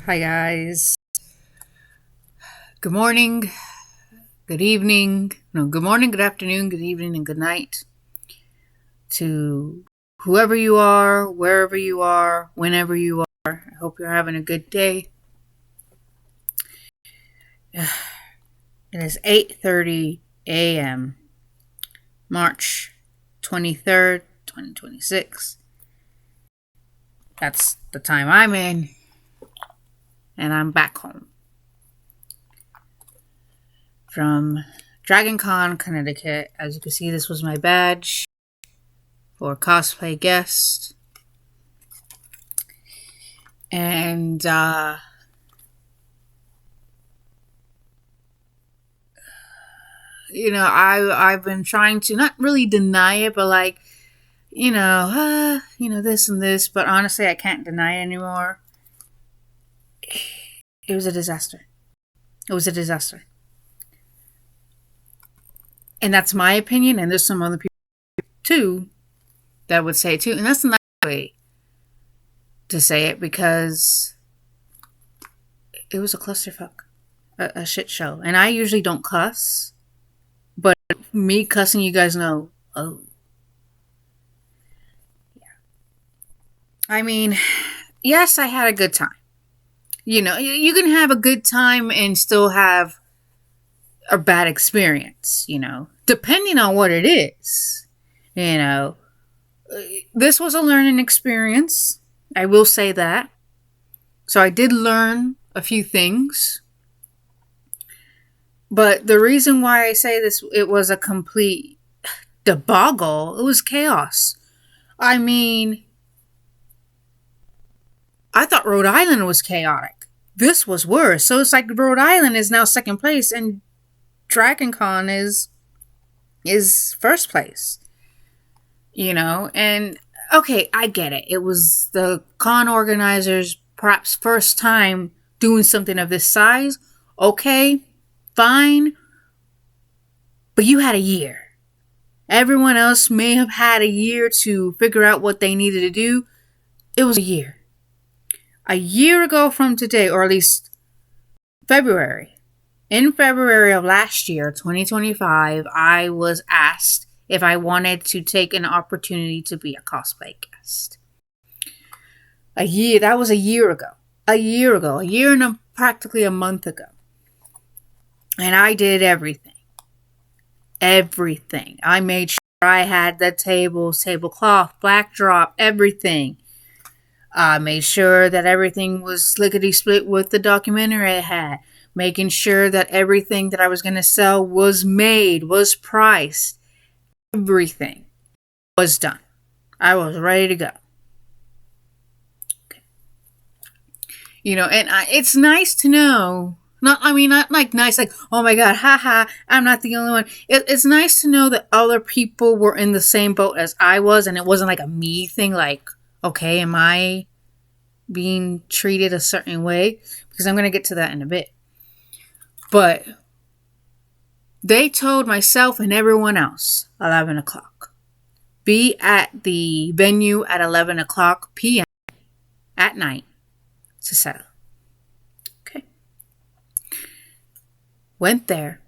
Hi, guys. Good morning, good evening. No, good morning, good afternoon, good evening, and good night to whoever you are, wherever you are, whenever you are. I hope you're having a good day. It is 8:30 a.m., March 23rd, 2026. That's the time I'm in, and I'm back home from Dragon Con, Connecticut. As you can see, this was my badge for cosplay guest. And I've been trying to not really deny it, but this and this. But honestly, I can't deny it anymore. It was a disaster. It was a disaster, and that's my opinion. And there's some other people too that would say it too, and that's the nice way to say it because it was a clusterfuck, a shit show. And I usually don't cuss, but me cussing, you guys know. Oh, I mean, yes, I had a good time. You can have a good time and still have a bad experience, depending on what it is. You know, this was a learning experience. I will say that. So I did learn a few things. But the reason why I say this, it was a complete debacle. It was chaos. I mean, I thought Rhode Island was chaotic. This was worse. So it's like Rhode Island is now second place and Dragon Con is first place. And okay, I get it. It was the con organizers' perhaps first time doing something of this size. Okay, fine. But you had a year. Everyone else may have had a year to figure out what they needed to do. It was a year. A year ago from today, or at least February. In February of last year, 2025, I was asked if I wanted to take an opportunity to be a cosplay guest. That was a year ago. A year and practically a month ago. And I did everything. Everything. I made sure I had the tables, tablecloth, backdrop, everything. I made sure that everything was lickety split with the documentary I had. Making sure that everything that I was going to sell was made, was priced. Everything was done. I was ready to go. Okay. It's nice to know. Not like nice, like, oh my God, haha, I'm not the only one. It's nice to know that other people were in the same boat as I was, and it wasn't like a me thing, like, okay, am I being treated a certain way? Because I'm going to get to that in a bit. But they told myself and everyone else 11 o'clock. Be at the venue at 11 o'clock p.m. at night to settle. Okay. Went there.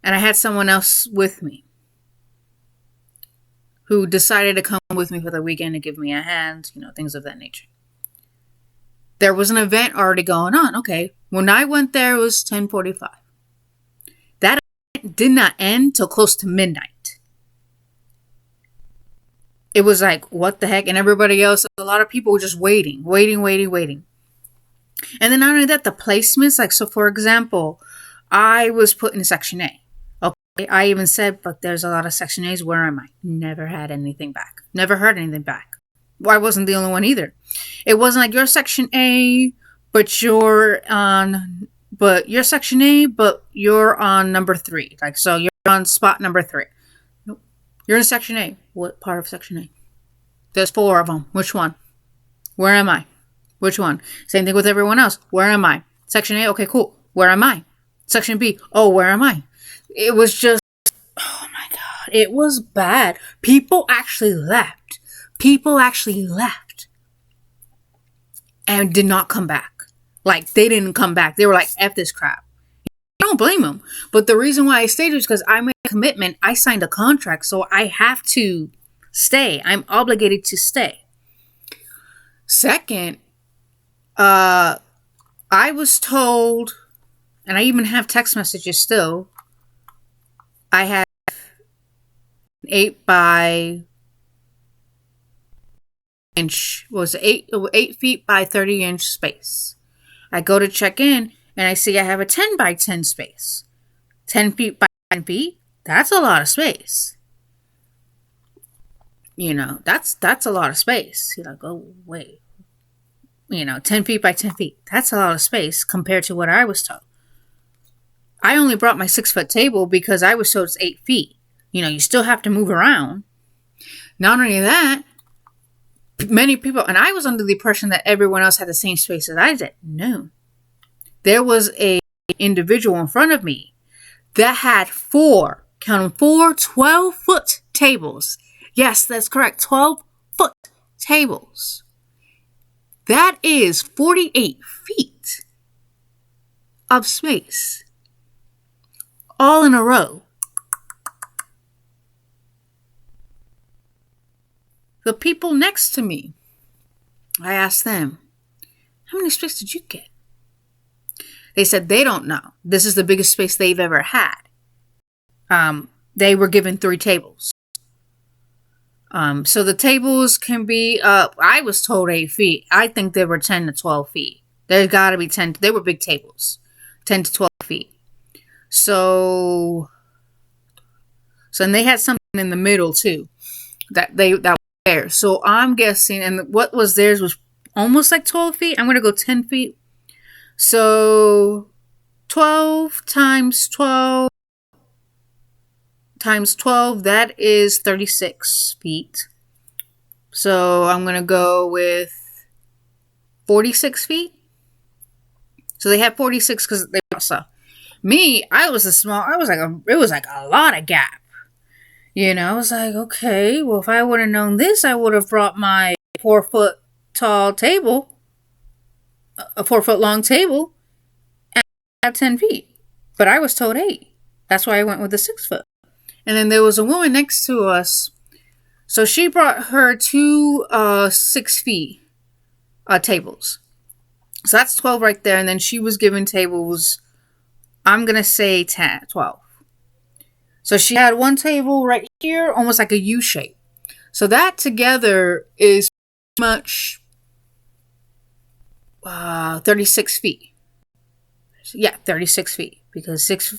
And I had someone else with me who decided to come with me for the weekend to give me a hand, things of that nature. There was an event already going on. Okay. When I went there, it was 10:45. That event did not end till close to midnight. It was like, what the heck? And everybody else, a lot of people were just waiting. And then not only that, the placements, like, so for example, I was put in Section A. Okay. I even said, but there's a lot of Section A's. Where am I? Never had anything back. Never heard anything back. Well, I wasn't the only one either. It wasn't like you're Section A, but you're on number 3. Like, so you're on spot number 3. Nope. You're in Section A. What part of Section A? There's 4 of them. Which one? Where am I? Which one? Same thing with everyone else. Where am I? Section A? Okay, cool. Where am I? Section B? Oh, where am I? It was just, oh my God. It was bad. People actually left. and did not come back. Like, they didn't come back. They were like, F this crap. I don't blame them. But the reason why I stayed was because I made a commitment. I signed a contract, so I have to stay. I'm obligated to stay. Second, I was told, and I even have text messages still, I have 8 by inch, was 8 feet by 30 inch space. I go to check in and I see I have a 10 by 10 space. 10 feet by 10 feet, that's a lot of space. You know, that's a lot of space. You're like, oh, wait. You know, 10 feet by 10 feet, that's a lot of space compared to what I was told. I only brought my 6-foot table because I was told it's 8 feet. You know, you still have to move around. Not only that, many people, and I was under the impression that everyone else had the same space as I did. No. There was a individual in front of me that had 4 12-foot tables. Yes, that's correct. 12-foot tables. That is 48 feet of space. All in a row. The people next to me, I asked them, how many space did you get? They said they don't know. This is the biggest space they've ever had. They were given 3 tables. So the tables can be, I was told 8 feet. I think they were 10 to 12 feet. There's got to be 10. They were big tables. 10 to 12 feet. So and they had something in the middle too. That was there. So I'm guessing, and what was theirs was almost like 12 feet. I'm going to go 10 feet. So 12 times 12 times 12, that is 36 feet. So I'm going to go with 46 feet. So they had 46 because they brought stuff. Me, it was like a lot of gap. You know, I was like, okay, well, if I would have known this, I would have brought my 4-foot tall table, a 4-foot long table, and have 10 feet. But I was told 8. That's why I went with the 6-foot. And then there was a woman next to us. So she brought her 2 6 feet tables. So that's 12 right there. And then she was given tables, I'm going to say 10, 12. So she had one table right here, almost like a U shape. So that together is much 36 feet. Yeah, 36 feet. Because 6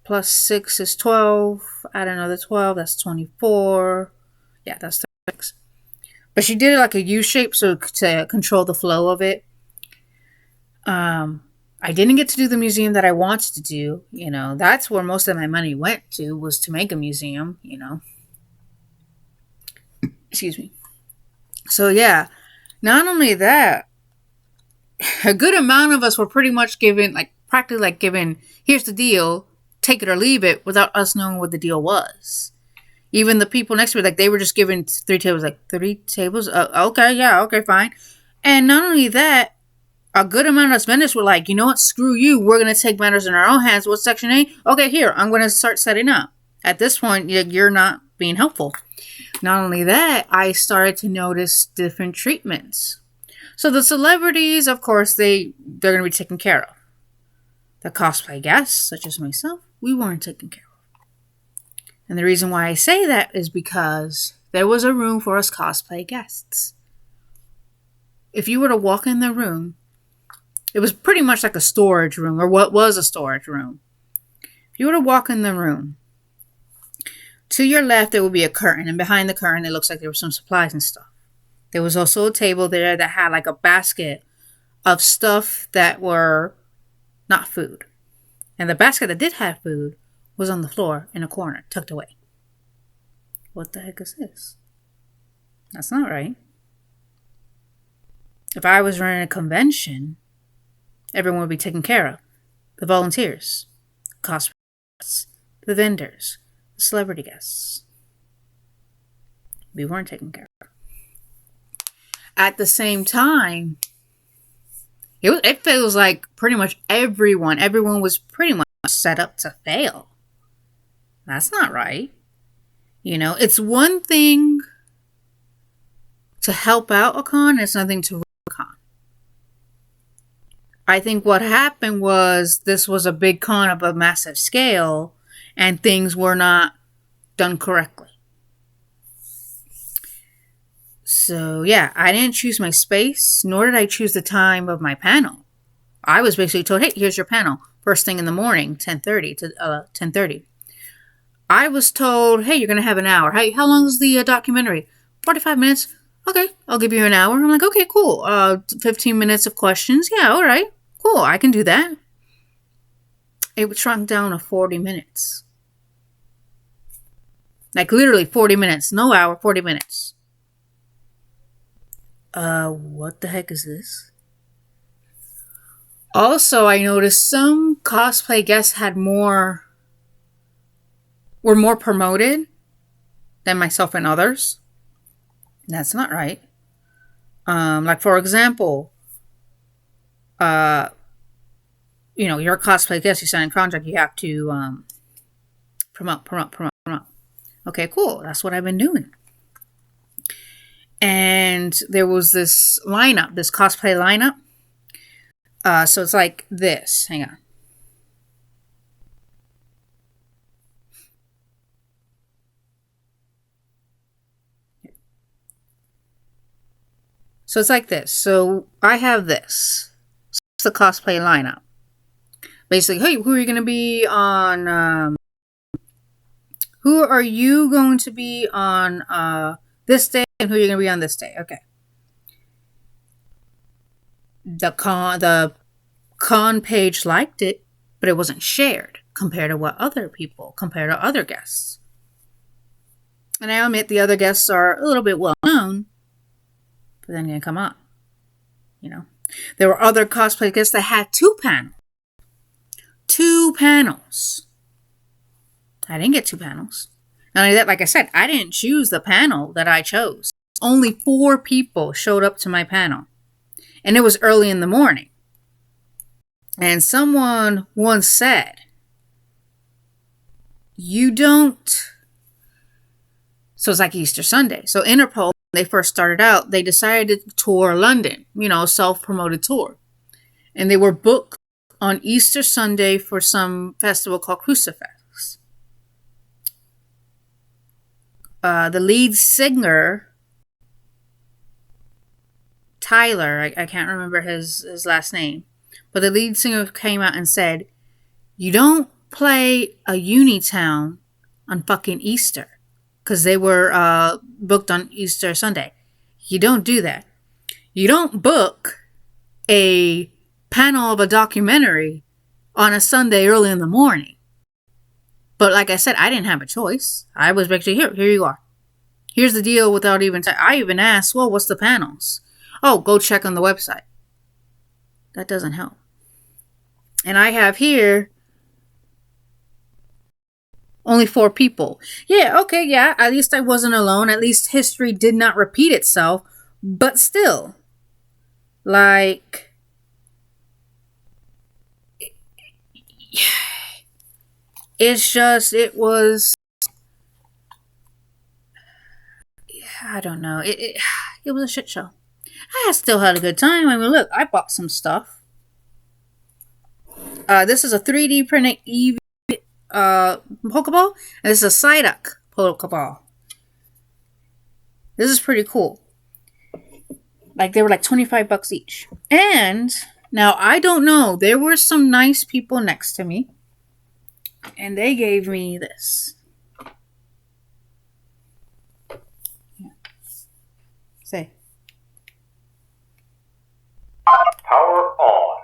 plus 6 is 12. Add another 12, that's 24. Yeah, that's 36. But she did it like a U shape so to control the flow of it. I didn't get to do the museum that I wanted to do. You know, that's where most of my money went to, was to make a museum, you know. Excuse me. So yeah, not only that, a good amount of us were pretty much given, like practically like given, here's the deal, take it or leave it, without us knowing what the deal was. Even the people next to me, like they were just given 3 tables, like 3 tables? Okay, yeah, okay, fine. And not only that, a good amount of us vendors were like, you know what, screw you, we're going to take matters in our own hands. What's Section 8? Okay, here, I'm going to start setting up. At this point, you're not being helpful. Not only that, I started to notice different treatments. So the celebrities, of course, they're going to be taken care of. The cosplay guests, such as myself, we weren't taken care of. And the reason why I say that is because there was a room for us cosplay guests. If you were to walk in the room, it was pretty much like a storage room, or what was a storage room. If you were to walk in the room, to your left there would be a curtain, and behind the curtain it looks like there were some supplies and stuff. There was also a table there that had like a basket of stuff that were not food. And the basket that did have food was on the floor in a corner, tucked away. What the heck is this? That's not right. If I was running a convention, everyone would be taken care of. The volunteers, cosplayers, the vendors, the celebrity guests. We weren't taken care of. At the same time, it feels like pretty much everyone was pretty much set up to fail. That's not right. It's one thing to help out a con, it's nothing to ruin a con. I think what happened was this was a big con of a massive scale, and things were not done correctly. So, yeah, I didn't choose my space, nor did I choose the time of my panel. I was basically told, hey, here's your panel. First thing in the morning, 10:30 to 10:30. I was told, hey, you're going to have an hour. Hey, how long is the documentary? 45 minutes. Okay, I'll give you an hour. I'm like, okay, cool. 15 minutes of questions. Yeah, all right. Cool, I can do that. It shrunk down to 40 minutes. Like literally 40 minutes. No hour, 40 minutes. What the heck is this? Also, I noticed some cosplay guests were more promoted than myself and others. That's not right. Like for example, you're a cosplay guest, you sign a contract, you have to promote. Okay, cool. That's what I've been doing. And there was this lineup, this cosplay lineup. So it's like this. Hang on. So it's like this. So I have this. So it's the cosplay lineup. Basically, hey, who are you going to be on? Who are you going to be on this day, and who are you going to be on this day? Okay. The con page liked it, but it wasn't shared compared to other guests. And I admit the other guests are a little bit well known, but then again, come on. There were other cosplay guests that had 2 panels. 2 panels. I didn't get 2 panels. Not only that, like I said, I didn't choose the panel that I chose. Only 4 people showed up to my panel. And it was early in the morning. And someone once said, you don't... So it's like Easter Sunday. So Interpol, when they first started out, they decided to tour London. Self-promoted tour. And they were booked on Easter Sunday for some festival called Crucifix. The lead singer, Tyler, I can't remember his last name, but the lead singer came out and said, you don't play a Unitown on fucking Easter, because they were booked on Easter Sunday. You don't do that. You don't book a panel of a documentary on a Sunday early in the morning. But like I said, I didn't have a choice. I was actually here you are. Here's the deal without even... I even asked, well, what's the panels? Oh, go check on the website. That doesn't help. And I have here only 4 people. Yeah, okay, yeah. At least I wasn't alone. At least history did not repeat itself. But still, like... it was... I don't know. It was a shit show. I still had a good time. I mean, look, I bought some stuff. This is a 3D printed Eevee Pokeball. And this is a Psyduck Pokeball. This is pretty cool. Like, they were like $25 each. And, now, I don't know. There were some nice people next to me. And they gave me this. Say. Power on.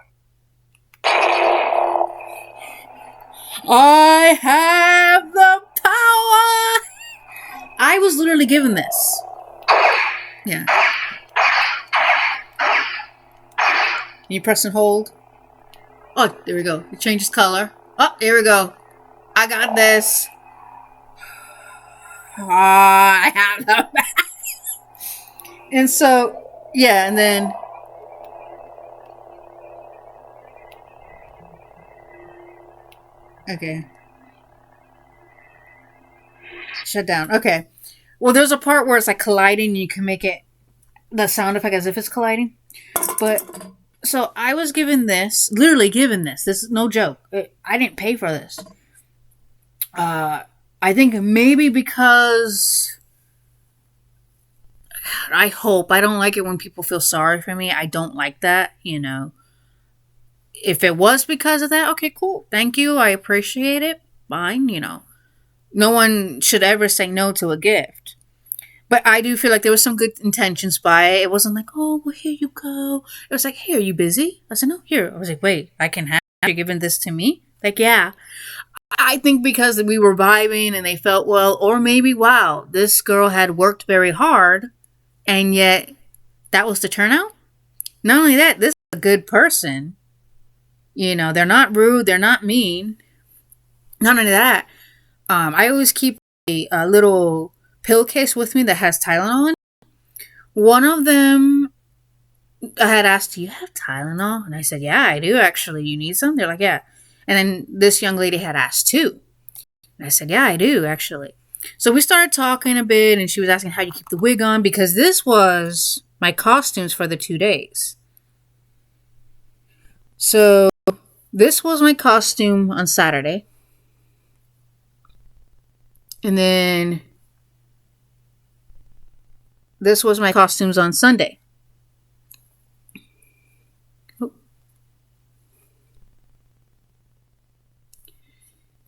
I have the power! I was literally given this. Yeah. You press and hold. Oh, there we go. It changes color. Oh, here we go. I got this. I have the... And so, Yeah, and then okay, shut down. Okay. Well, there's a part where it's like colliding. And you can make it the sound effect as if it's colliding. But so I was given this, literally given this. This is no joke. I didn't pay for this. Uh, I think maybe because I hope I don't like it when people feel sorry for me. I don't like that. If it was because of that, okay, cool. Thank you. I appreciate it. Fine. No one should ever say no to a gift. But I do feel like there was some good intentions by it. It wasn't like, oh, well, here you go. It was like, hey, are you busy? I said, no, here. I was like, wait, I can have you giving this to me? Like, yeah. I think because we were vibing and they felt well, or maybe, wow, this girl had worked very hard and yet that was the turnout. Not only that, this is a good person. They're not rude, they're not mean. Not only that, I always keep a little pill case with me that has Tylenol in it. One of them, I had asked, do you have Tylenol? And I said, yeah, I do actually. You need some? They're like, yeah. And then this young lady had asked too. And I said, yeah, I do actually. So we started talking a bit and she was asking how you keep the wig on because this was my costumes for the 2 days. So this was my costume on Saturday. And then this was my costumes on Sunday.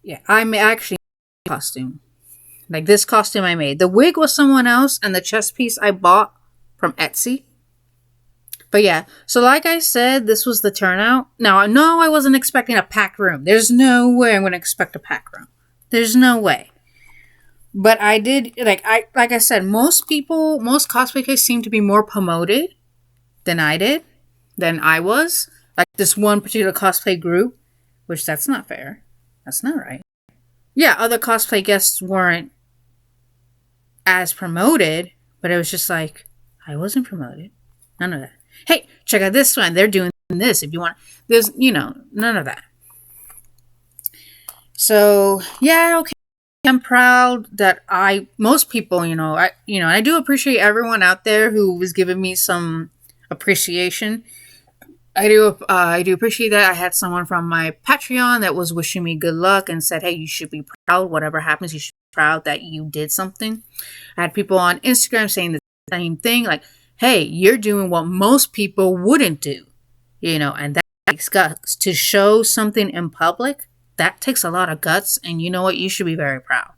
Yeah, I actually made a costume. Like this costume I made. The wig was someone else and the chest piece I bought from Etsy. But yeah, so like I said, this was the turnout. Now, no, I wasn't expecting a packed room. There's no way I'm going to expect a packed room. There's no way. But I did, like I said, most cosplayers seem to be more promoted than I was. Like this one particular cosplay group, which that's not fair. That's not right. Yeah, other cosplay guests weren't as promoted, but it was just like, I wasn't promoted. None of that. Hey, check out this one. They're doing this if you want. There's, none of that. So, yeah, okay. I'm proud that most people, I do appreciate everyone out there who was giving me some appreciation. I do appreciate that. I had someone from my Patreon that was wishing me good luck and said, hey, you should be proud. Whatever happens, you should be proud that you did something. I had people on Instagram saying the same thing, like, hey, you're doing what most people wouldn't do, and that takes guts to show something in public. That takes a lot of guts, and you know what? You should be very proud,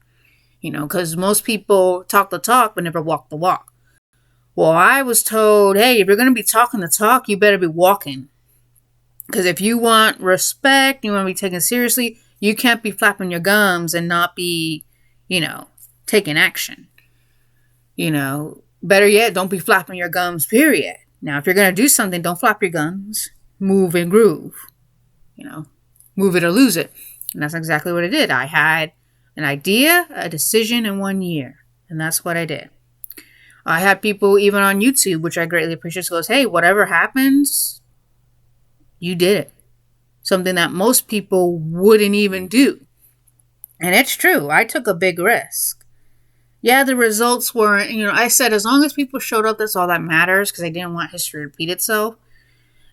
because most people talk the talk but never walk the walk. Well, I was told, hey, if you're going to be talking the talk, you better be walking. Because if you want respect, you want to be taken seriously, you can't be flapping your gums and not be, taking action. Better yet, don't be flapping your gums, period. Now, if you're going to do something, don't flap your gums. Move and groove. Move it or lose it. And that's exactly what I did. I had an idea, a decision in 1 year. And that's what I did. I had people even on YouTube, which I greatly appreciate, goes, hey, whatever happens, you did it. Something that most people wouldn't even do. And it's true. I took a big risk. Yeah, the results weren't, I said as long as people showed up, that's all that matters because I didn't want history to repeat itself.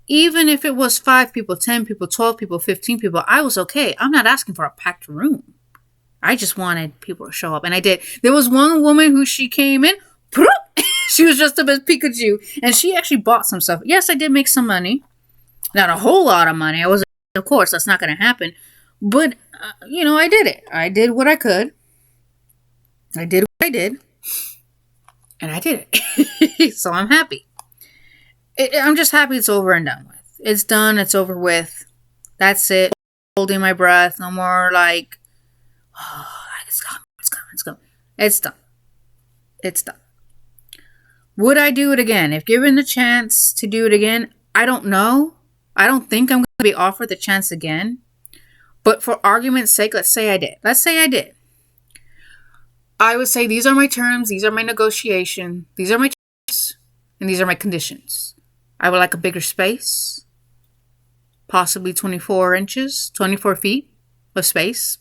Even if it was 5 people, 10 people, 12 people, 15 people, I was okay. I'm not asking for a packed room. I just wanted people to show up. And I did. There was one woman who she came in. She was just a bit Pikachu. And she actually bought some stuff. Yes, I did make some money. Not a whole lot of money. I wasn't, of course, that's not going to happen. But, I did it. I did what I could. I did what I did. And I did it. So I'm happy. I'm just happy it's over and done with. It's done. It's over with. That's it. Holding my breath. No more like, oh, it's coming. It's coming. It's coming. It's done. It's done. Would I do it again? If given the chance to do it again, I don't know. I don't think I'm going to be offered the chance again. But for argument's sake, let's say I did. I would say these are my terms. These are my negotiation. These are my terms. And these are my conditions. I would like a bigger space, possibly 24 inches, 24 feet of space,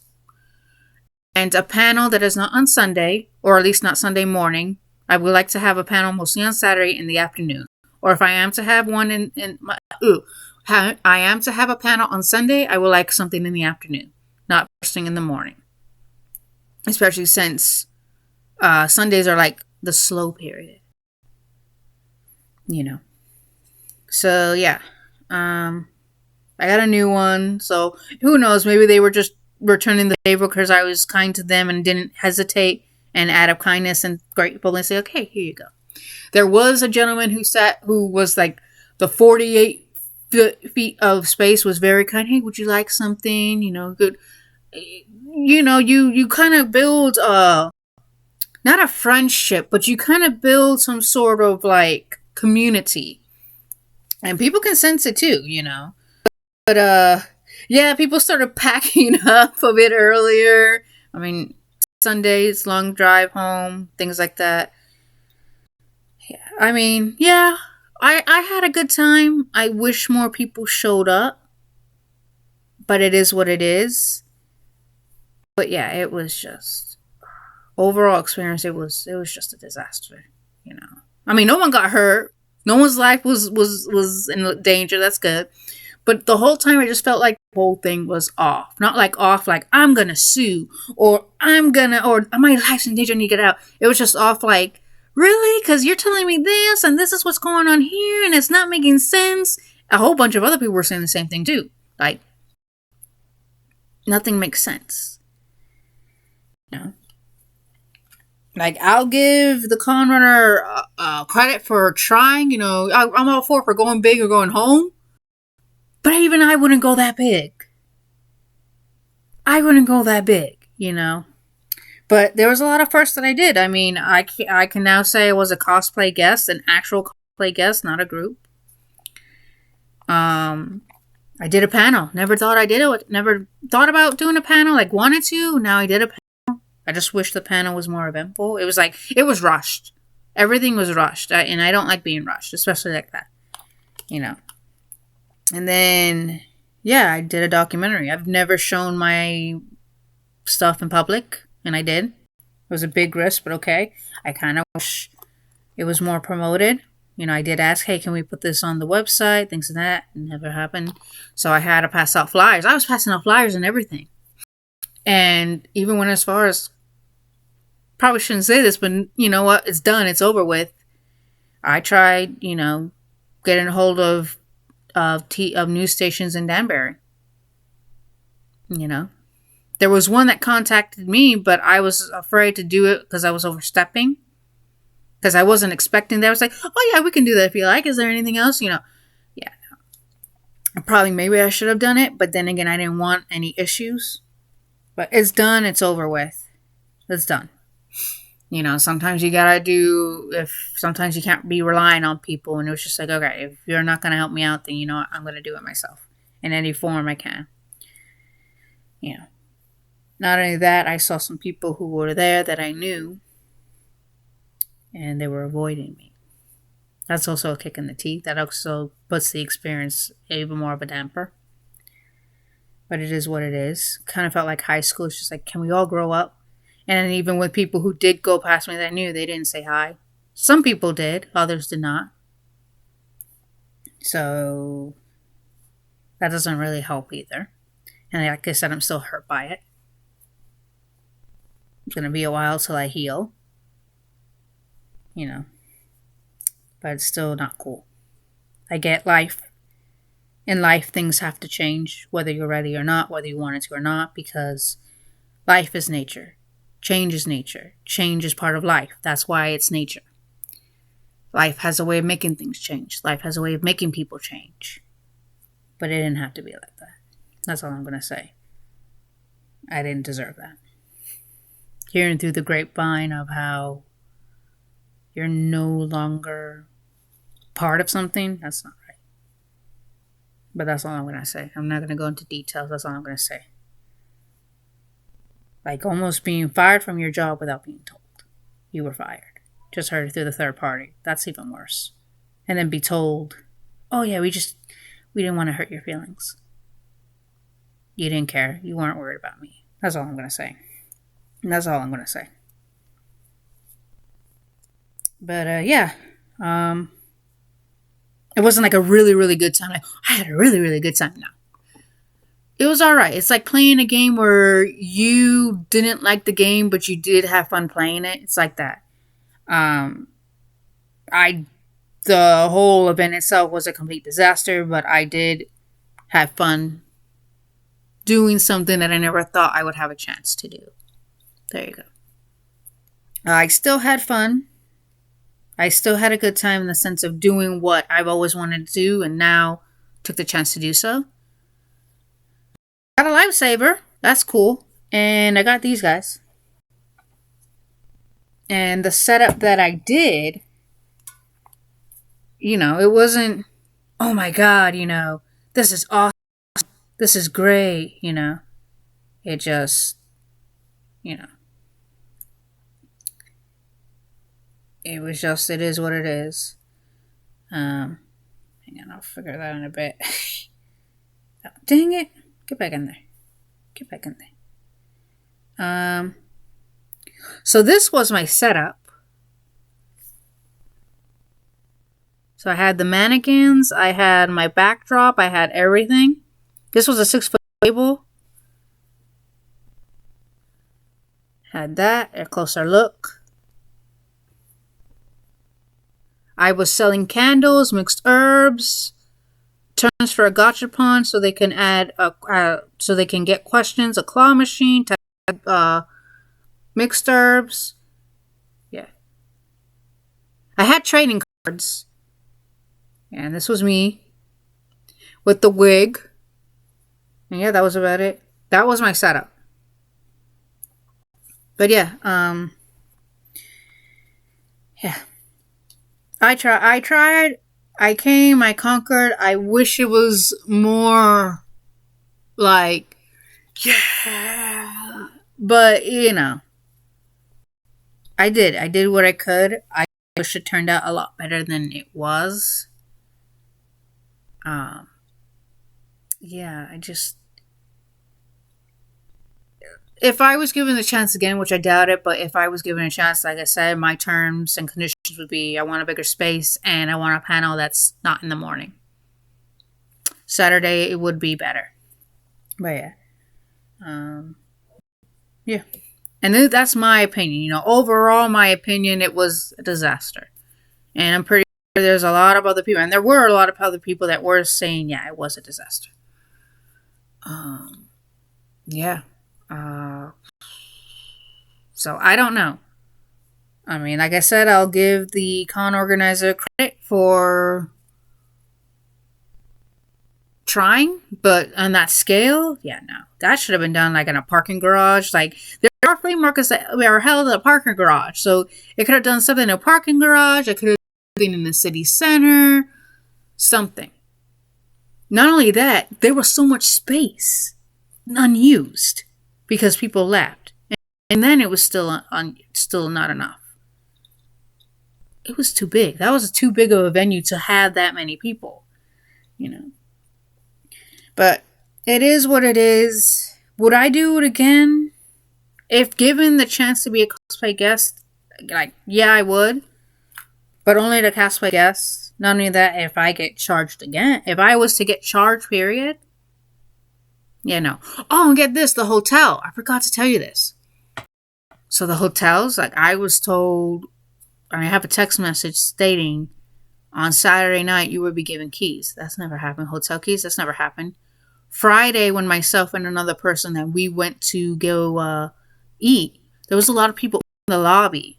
and a panel that is not on Sunday, or at least not Sunday morning. I would like to have a panel mostly on Saturday in the afternoon. Or if I am to have one I am to have a panel on Sunday, I would like something in the afternoon, not first thing in the morning. Especially since Sundays are like the slow period. So yeah. I got a new one, so who knows, maybe they were just returning the favor because I was kind to them and didn't hesitate and out of kindness and gratefulness say, okay, here you go. There was a gentleman who was like the 48 feet of space was very kind. Hey, would you like something? Good. You kind of build not a friendship, but you kind of build some sort of like community. And people can sense it too, But yeah, people started packing up a bit earlier. I mean, Sundays, long drive home, things like that. Yeah, I mean, yeah, I had a good time. I wish more people showed up, but it is what it is. But yeah, it was just overall experience. It was just a disaster. I mean, no one got hurt. No one's life was in danger. That's good. But the whole time I just felt like the whole thing was off. Not like off like I'm going to sue or my life's in danger, I need to get out. It was just off like, really? Because you're telling me this and this is what's going on here and it's not making sense. A whole bunch of other people were saying the same thing too. Like, nothing makes sense. Like, I'll give the con runner credit for trying. I'm all for going big or going home. But even I wouldn't go that big. But there was a lot of firsts that I did. I mean, I can now say I was a cosplay guest, an actual cosplay guest, not a group. I did a panel. Never thought I did it. Never thought about doing a panel. Like, wanted to. Now I did a panel. I just wish the panel was more eventful. It was rushed. Everything was rushed. And I don't like being rushed, especially like that. And then, yeah, I did a documentary. I've never shown my stuff in public, and I did. It was a big risk, but okay. I kind of wish it was more promoted. I did ask, hey, can we put this on the website? Things like that. It never happened. So I had to pass out flyers. I was passing out flyers and everything. And even when as far as, probably shouldn't say this, but you know what? It's done. It's over with. I tried, getting a hold of news stations in Danbury. There was one that contacted me, but I was afraid to do it because I was overstepping. Because I wasn't expecting that. I was like, oh yeah, we can do that if you like. Is there anything else? Yeah. Probably maybe I should have done it, but then again, I didn't want any issues. But it's done. It's over with. It's done. Sometimes you gotta sometimes you can't be relying on people. And it was just like, okay, if you're not gonna help me out, then I'm gonna do it myself in any form I can. Not only that, I saw some people who were there that I knew, and they were avoiding me. That's also a kick in the teeth. That also puts the experience even more of a damper. But it is what it is. Kind of felt like high school. It's just like, can we all grow up? And even with people who did go past me that I knew, they didn't say hi. Some people did, others did not. So that doesn't really help either. And like I said, I'm still hurt by it. It's going to be a while till I heal. But it's still not cool. I get life. In life, things have to change, whether you're ready or not, whether you want it to or not, because life is nature. Change is nature. Change is part of life. That's why it's nature. Life has a way of making things change. Life has a way of making people change. But it didn't have to be like that. That's all I'm going to say. I didn't deserve that. Hearing through the grapevine of how you're no longer part of something, that's not right. But that's all I'm going to say. I'm not going to go into details. That's all I'm going to say. Like almost being fired from your job without being told you were fired. Just heard it through the third party. That's even worse. and then be told, "Oh yeah, we didn't want to hurt your feelings. You didn't care. You weren't worried about me." That's all I'm gonna say. And that's all I'm gonna say. But yeah, um, it wasn't like a really really good time. Like, I had a really really good time. No, it was all right. It's like playing a game where you didn't like the game, but you did have fun playing it. It's like that. Um, I the whole event itself was a complete disaster, but I did have fun doing something that I never thought I would have a chance to do. There you go. I still had fun. I still had a good time in the sense of doing what I've always wanted to do and now took the chance to do so. Got a lifesaver. That's cool. And I got these guys. And the setup that I did, it wasn't, oh my God, this is awesome. This is great, It just, it was just, it is what it is. Hang on, I'll figure that out in a bit. Oh, dang it. Get back in there. Get back in there. So this was my setup. So I had the mannequins, I had my backdrop, I had everything. This was a 6-foot table. Had that, a closer look. I was selling candles, mixed herbs, turns for a gachapon, so they can so they can get questions, a claw machine, mixed herbs. Yeah. I had trading cards. And this was me with the wig. And yeah, that was about it. That was my setup. But yeah, yeah. I tried. I came. I conquered. I wish it was more like, yeah. But I did. I did what I could. I wish it turned out a lot better than it was. Yeah. If I was given the chance again, which I doubt it, but if I was given a chance, like I said, my terms and conditions would be I want a bigger space and I want a panel that's not in the morning. Saturday, it would be better. But yeah. Yeah. And that's my opinion. Overall, my opinion, it was a disaster. And I'm pretty sure there's a lot of other people, and there were a lot of other people that were saying, yeah, it was a disaster. Yeah. So I don't know. I mean, like I said, I'll give the con organizer credit for trying, but on that scale, yeah, no. That should have been done like in a parking garage. Like, there are flea markets that are held at a parking garage. So it could have done something in a parking garage. It could have done something in the city center. Something. Not only that, there was so much space unused because people left. And then it was still not enough. It was too big. That was too big of a venue to have that many people, But it is what it is. Would I do it again? If given the chance to be a cosplay guest, yeah, I would. But only to cosplay guests. Not only that, if I get charged again. If I was to get charged, period. Yeah, no. Oh, and get this, the hotel. I forgot to tell you this. So the hotels, I was told, I have a text message stating on Saturday night you would be given keys. That's never happened. Hotel keys, that's never happened. Friday, when myself and another person that we went to go eat, there was a lot of people in the lobby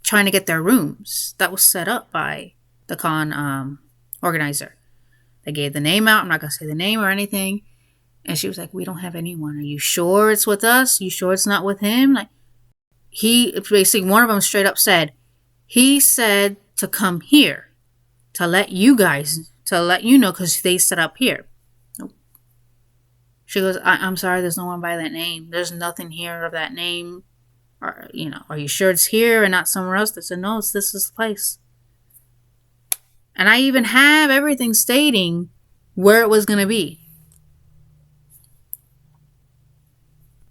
trying to get their rooms. That was set up by the con organizer. They gave the name out. I'm not going to say the name or anything. And she was like, we don't have anyone. Are you sure it's with us? You sure it's not with him? Basically, one of them straight up said, he said to come here to let you know because they set up here. Nope. She goes, I'm sorry, there's no one by that name. There's nothing here of that name. Or, are you sure it's here and not somewhere else? They said, no, this is the place. And I even have everything stating where it was going to be.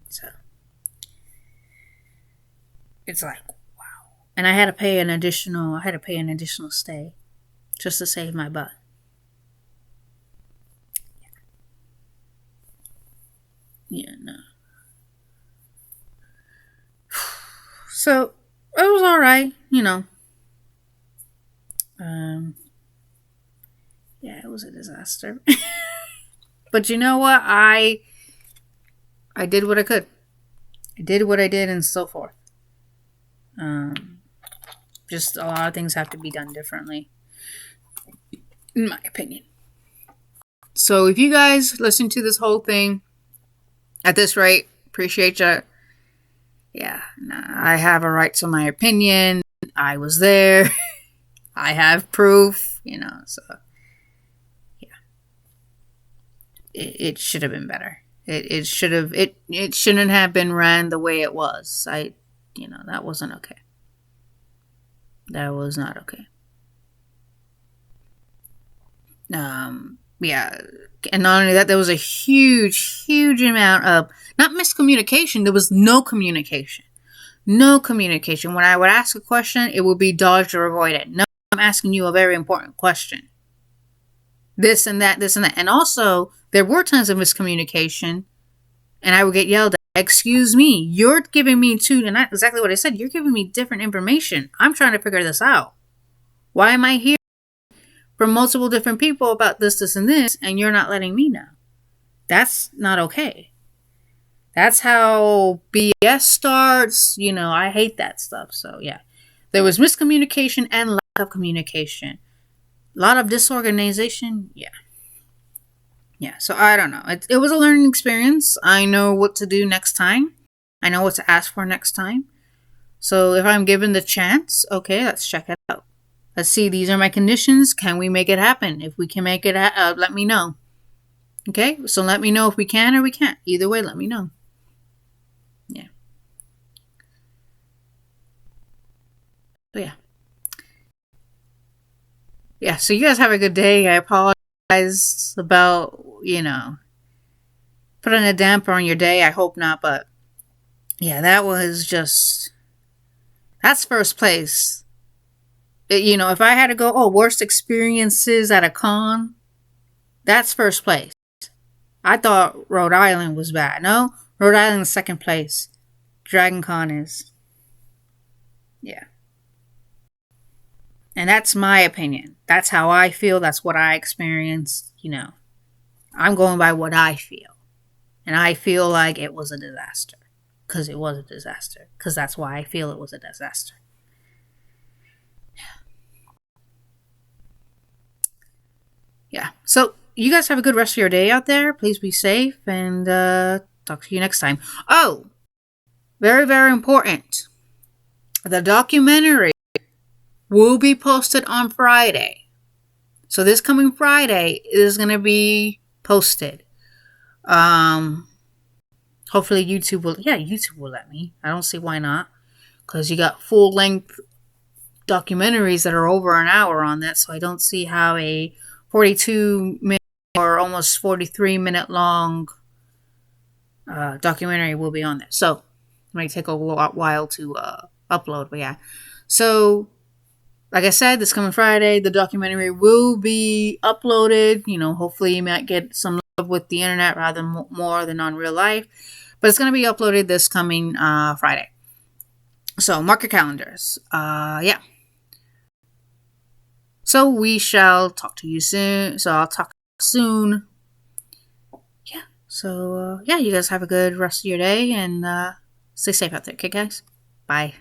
So it's like, wow. And I had to pay an additional stay just to save my butt. Yeah, no. So it was all right, you know. Yeah, it was a disaster. But you know what? I did what I could. I did what I did, and so forth. Just a lot of things have to be done differently, in my opinion. So if you guys listen to this whole thing at this rate, appreciate you. Yeah, I have a right to my opinion. I was there. I have proof, you know, so yeah. It should have been better. It shouldn't have been ran the way it was. That wasn't okay. That was not okay. Yeah. And not only that, there was a huge amount of not miscommunication, there was no communication. No communication. When I would ask a question, it would be dodged or avoided. No, I'm asking you a very important question. This and that, this and that. And also, there were times of miscommunication, and I would get yelled at. Excuse me, you're giving me and not exactly what I said. You're giving me different information. I'm trying to figure this out. Why am I here from multiple different people about this, and this, and you're not letting me know? That's not okay. That's how BS starts. I hate that stuff. So, yeah. There was miscommunication and lack of communication. A lot of disorganization. Yeah. Yeah, so I don't know. It was a learning experience. I know what to do next time. I know what to ask for next time. So if I'm given the chance, okay, let's check it out. Let's see, these are my conditions. Can we make it happen? If we can make it let me know. Okay, so let me know if we can or we can't. Either way, let me know. Yeah. So yeah. Yeah, so you guys have a good day. I apologize about, putting a damper on your day. I hope not, but yeah, that's first place. If I had to go, worst experiences at a con, that's first place. I thought Rhode Island was bad. No, Rhode Island is second place. Dragon Con is. Yeah. And that's my opinion. That's how I feel. That's what I experienced. I'm going by what I feel. And I feel like it was a disaster. Because it was a disaster. Because that's why I feel it was a disaster. Yeah. So, you guys have a good rest of your day out there. Please be safe. And talk to you next time. Oh, very, very important. The documentary will be posted on Friday. So this coming Friday is going to be posted. Hopefully YouTube will let me. I don't see why not. Because you got full length documentaries that are over an hour on that. So I don't see how a 42-minute or almost 43-minute long documentary will be on there. So it might take a while to upload. But yeah. So like I said, this coming Friday, the documentary will be uploaded. Hopefully you might get some love with the internet rather more than on real life. But it's going to be uploaded this coming Friday. So mark your calendars. Yeah. So we shall talk to you soon. So I'll talk soon. Yeah. So, yeah, you guys have a good rest of your day and stay safe out there. Okay, guys? Bye.